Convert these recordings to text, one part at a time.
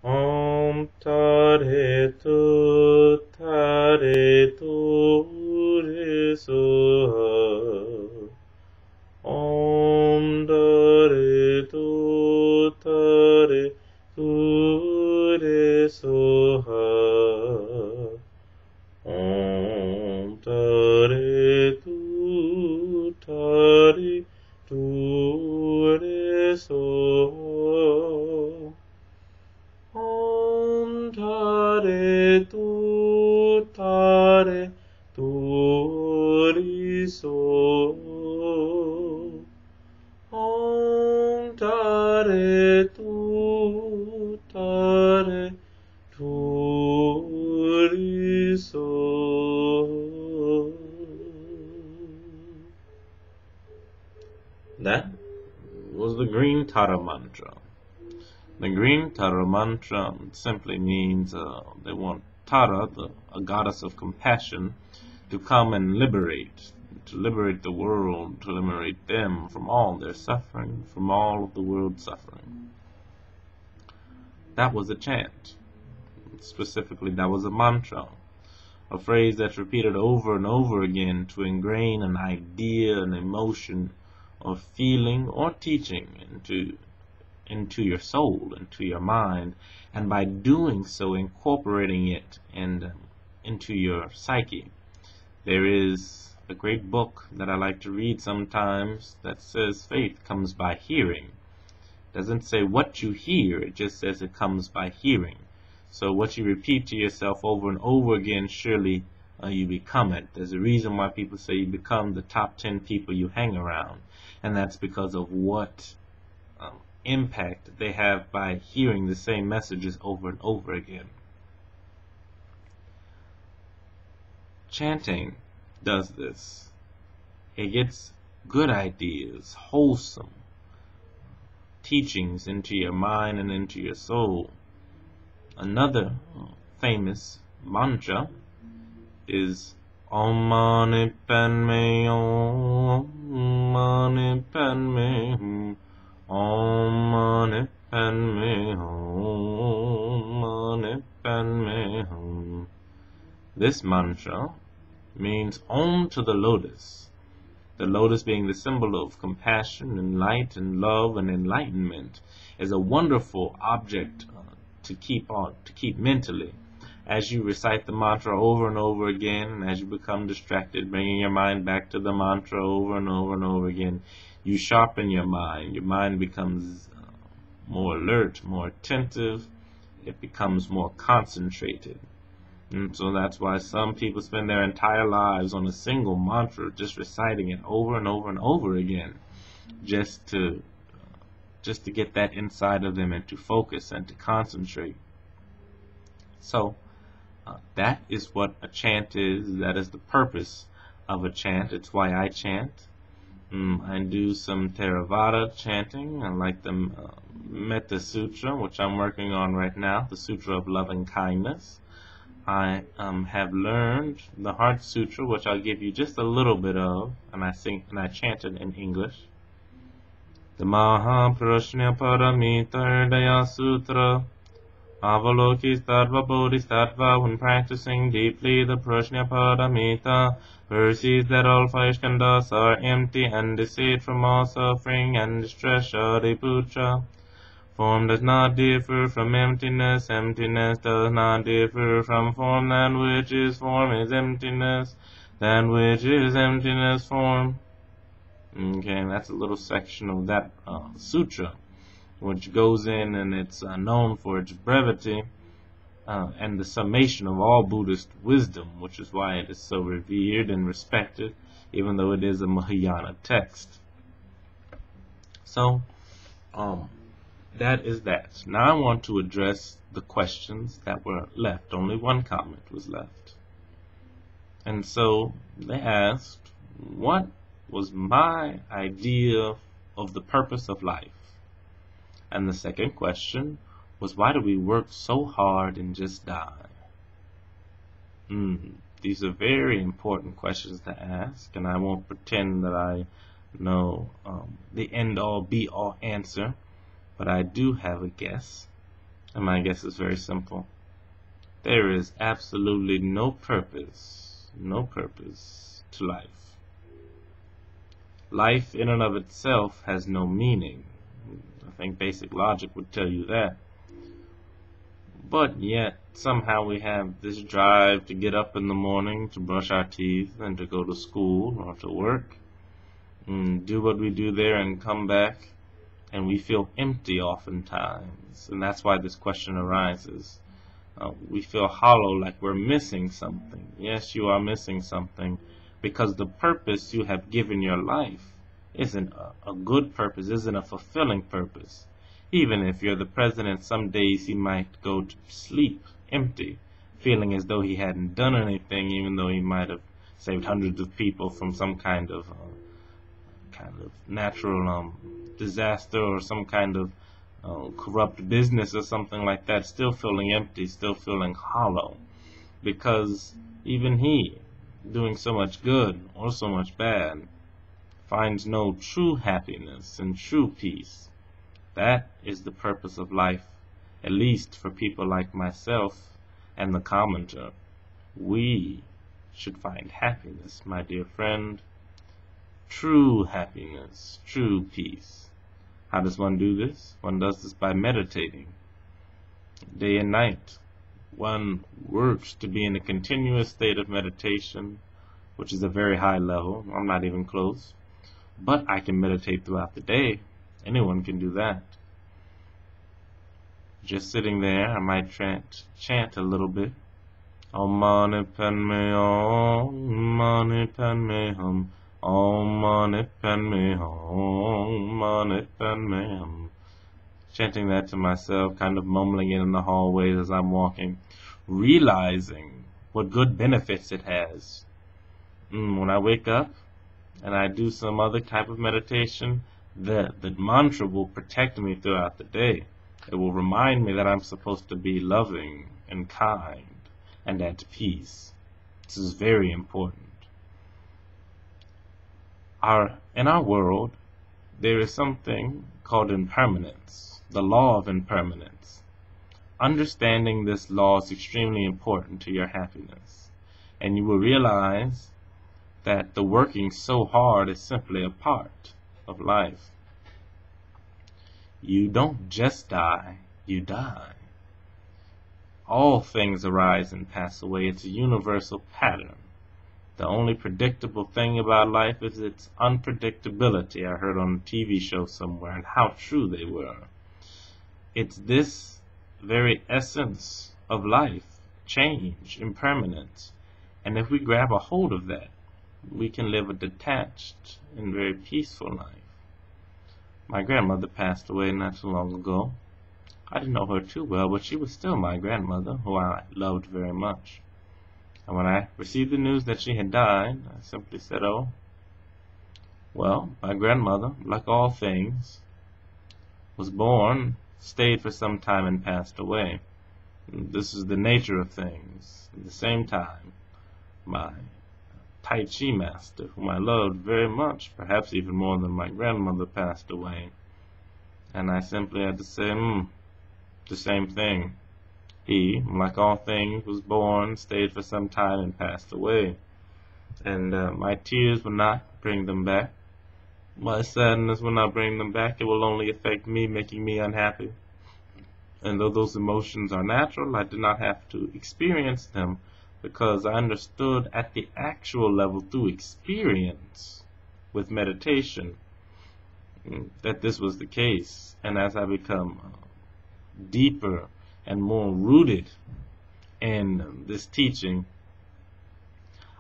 Om Tare Tu Tare Tu Re Soha. Om Tare Tu Tare Tu Re Soha. Om Tare Tu Tare Tu Re Soha. Om Tare Tu Tare Tu Ri So. Om Tare Tu Tare Tu Ri So. That was the Green Tara mantra. The Green Tara mantra simply means they want Tara, a goddess of compassion, to come and to liberate the world, to liberate them from all their suffering, from all of the world's suffering. That was a chant. Specifically, that was a mantra, a phrase that's repeated over and over again to ingrain an idea, an emotion, or feeling, or teaching into your soul, into your mind, and by doing so, incorporating it into your psyche. There is a great book that I like to read sometimes that says faith comes by hearing. It doesn't say what you hear, it just says it comes by hearing. So what you repeat to yourself over and over again, surely you become it. There's a reason why people say you become the top 10 people you hang around, and that's because of what impact they have by hearing the same messages over and over again. Chanting does this. It gets good ideas, wholesome teachings into your mind and into your soul. Another famous mantra is Om Mani Padme Hum, Mani Padme Hum, Om Mani Padme Hum, Mani Padme Hum. This mantra means Om to the lotus being the symbol of compassion and light and love and enlightenment, is a wonderful object to keep mentally. As you recite the mantra over and over again, and as you become distracted, bringing your mind back to the mantra over and over and over again, you sharpen your mind. Your mind becomes more alert, more attentive. It becomes more concentrated. And so that's why some people spend their entire lives on a single mantra, just reciting it over and over and over again, just to get that inside of them and to focus and to concentrate. So that is what a chant is. That is the purpose of a chant. It's why I chant. I do some Theravada chanting. I like the Metta Sutra, which I'm working on right now, the Sutra of Loving Kindness. I have learned the Heart Sutra, which I'll give you just a little bit of, and I chant it in English. The Mahaprajna Paramita Hridaya Sutra. Avalokitsattva Bodhisattva, when practicing deeply the Prajna Paramita, perceives that all five skandhas are empty and deceived from all suffering and distress. Shariputra. Form does not differ from emptiness. Emptiness does not differ from form. That which is form is emptiness. That which is emptiness form. Okay, that's a little section of that sutra, which goes in, and it's known for its brevity and the summation of all Buddhist wisdom, which is why it is so revered and respected, even though it is a Mahayana text. So, that is that. Now I want to address the questions that were left. Only one comment was left. And so they asked, what was my idea of the purpose of life? And the second question was, why do we work so hard and just die? These are very important questions to ask, and I won't pretend that I know the end-all, be-all answer. But I do have a guess, And my guess is very simple. There is absolutely no purpose to life. Life in and of itself has no meaning. I think basic logic would tell you that. But yet, somehow we have this drive to get up in the morning, to brush our teeth, and to go to school or to work, and do what we do there and come back, and we feel empty oftentimes. And that's why this question arises. We feel hollow, like we're missing something. Yes, you are missing something, because the purpose you have given your life isn't a good purpose, isn't a fulfilling purpose. Even if you're the president, some days he might go to sleep empty, feeling as though he hadn't done anything, even though he might have saved hundreds of people from some kind of natural disaster or some kind of corrupt business or something like that, still feeling empty, still feeling hollow, because even he, doing so much good or so much bad, finds no true happiness and true peace. That is the purpose of life, at least for people like myself and the commenter. We should find happiness, my dear friend. True happiness, true peace. How does one do this? One does this by meditating. Day and night, one works to be in a continuous state of meditation, which is a very high level. I'm not even close. But I can meditate throughout the day. Anyone can do that. Just sitting there, I might chant a little bit. Om Mani Padme Hum, Mani Padme Hum, Om Mani Padme Hum, Mani Padme Hum. Chanting that to myself, kind of mumbling it in the hallways as I'm walking, realizing what good benefits it has. When I wake up and I do some other type of meditation, the mantra will protect me throughout the day. It will remind me that I'm supposed to be loving and kind and at peace. This is very important. In our world, there is something called impermanence, the law of impermanence. Understanding this law is extremely important to your happiness, and you will realize that the working so hard is simply a part of life. You don't just die, you die. All things arise and pass away. It's a universal pattern. The only predictable thing about life is its unpredictability. I heard on a TV show somewhere, and how true they were. It's this very essence of life, change, impermanence. And if we grab a hold of that, we can live a detached and very peaceful life. My grandmother passed away not too long ago. I didn't know her too well, but she was still my grandmother, who I loved very much. And when I received the news that she had died, I simply said, oh, well, my grandmother, like all things, was born, stayed for some time, and passed away. This is the nature of things. At the same time, my Tai Chi master, whom I loved very much, perhaps even more than my grandmother, passed away. And I simply had to say, the same thing. He, like all things, was born, stayed for some time, and passed away. And my tears will not bring them back. My sadness will not bring them back. It will only affect me, making me unhappy. And though those emotions are natural, I did not have to experience them, because I understood at the actual level through experience with meditation that this was the case. And as I become deeper and more rooted in this teaching,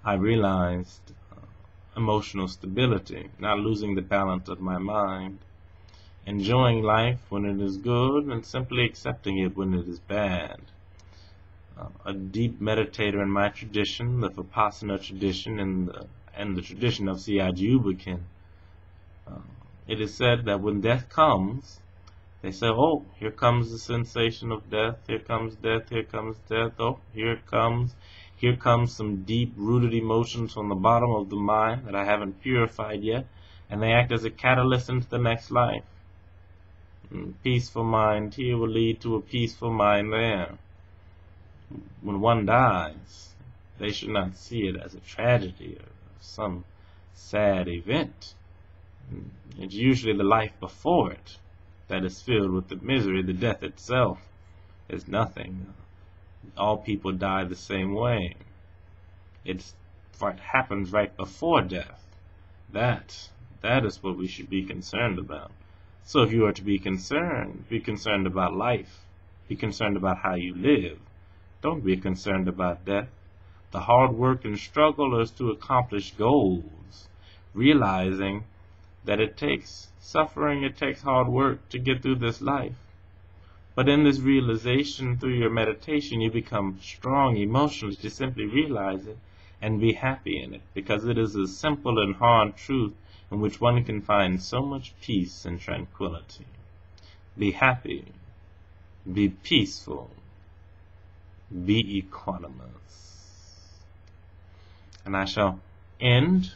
I realized emotional stability, not losing the balance of my mind, enjoying life when it is good and simply accepting it when it is bad. A deep meditator in my tradition, the Vipassana tradition, and the tradition of Siaji Ubukin, it is said that when death comes, they say, oh, here comes the sensation of death, here comes death, here comes death, oh, here comes some deep-rooted emotions from the bottom of the mind that I haven't purified yet, and they act as a catalyst into the next life. Peaceful mind here will lead to a peaceful mind there. When one dies, they should not see it as a tragedy or some sad event. It's usually the life before it that is filled with the misery. The death itself is nothing. All people die the same way. It's what happens right before death. That is what we should be concerned about. So if you are to be concerned about life. Be concerned about how you live. Don't be concerned about death. The hard work and struggle is to accomplish goals, realizing that it takes suffering, it takes hard work to get through this life. But in this realization, through your meditation, you become strong emotionally to simply realize it and be happy in it, because it is a simple and hard truth in which one can find so much peace and tranquility. Be happy. Be peaceful. Be equanimous. And I shall end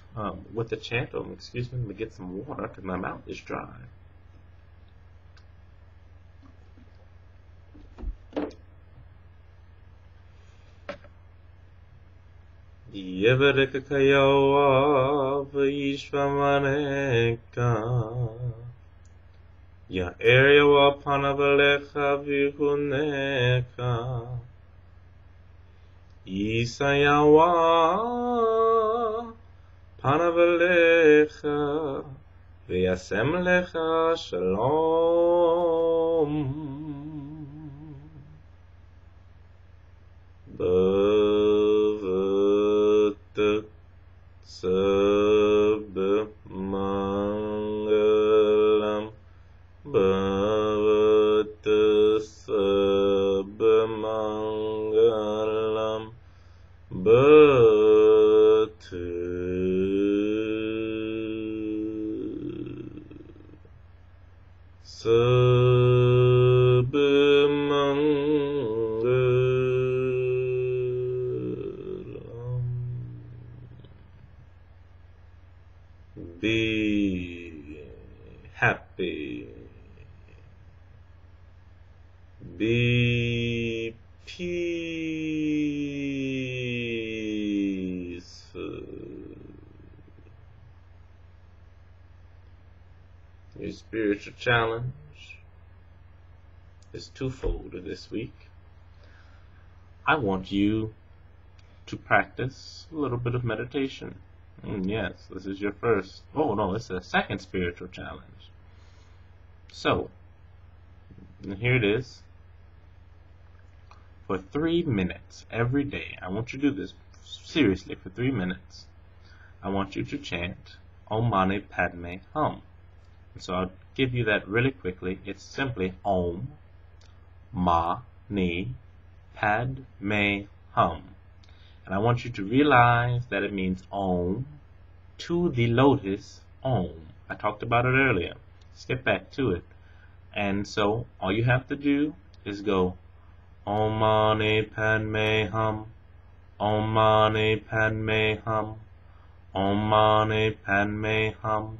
with a chant. Excuse me, let me get some water because my mouth is dry. Yevarikakayawa Vishwamaneka Ya Eryawa Panavalecha Vihuneka Isayawa Panavalecha Vyasemlecha Shalom Bhavat Sabmangalam Bhavat Sabmangalam Bhavat Be happy. Be peaceful. Your spiritual challenge is twofold this week. I want you to practice a little bit of meditation. Yes, this is your first. Oh no, it's the second spiritual challenge. So, here it is. For 3 minutes every day, I want you to do this seriously for 3 minutes. I want you to chant Om Mani Padme Hum. And so I'll give you that really quickly. It's simply Om Mani Padme Hum. And I want you to realize that it means Om to the lotus Om. I talked about it earlier. Skip back to it. And so all you have to do is go Om Mani Padme Hum, Om Mani Padme Hum, Om Mani Padme Hum,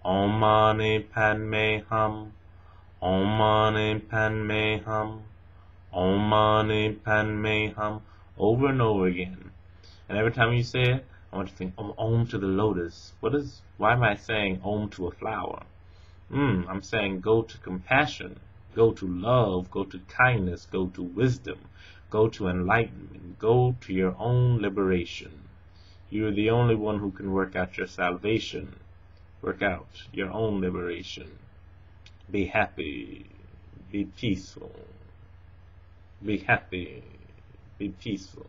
Om Mani Padme Hum, Om Mani Padme Hum, Om Mani Padme Hum, over and over again. And every time you say it, I want you to think Om to the lotus. Why am I saying Om to a flower? I'm saying go to compassion, go to love, go to kindness, go to wisdom, go to enlightenment, go to your own liberation. You're the only one who can work out your salvation. Work out your own liberation. Be happy. Be peaceful. Be happy. Be peaceful.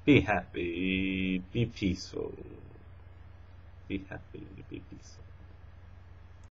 Be happy. Be peaceful. Be happy. Be peaceful.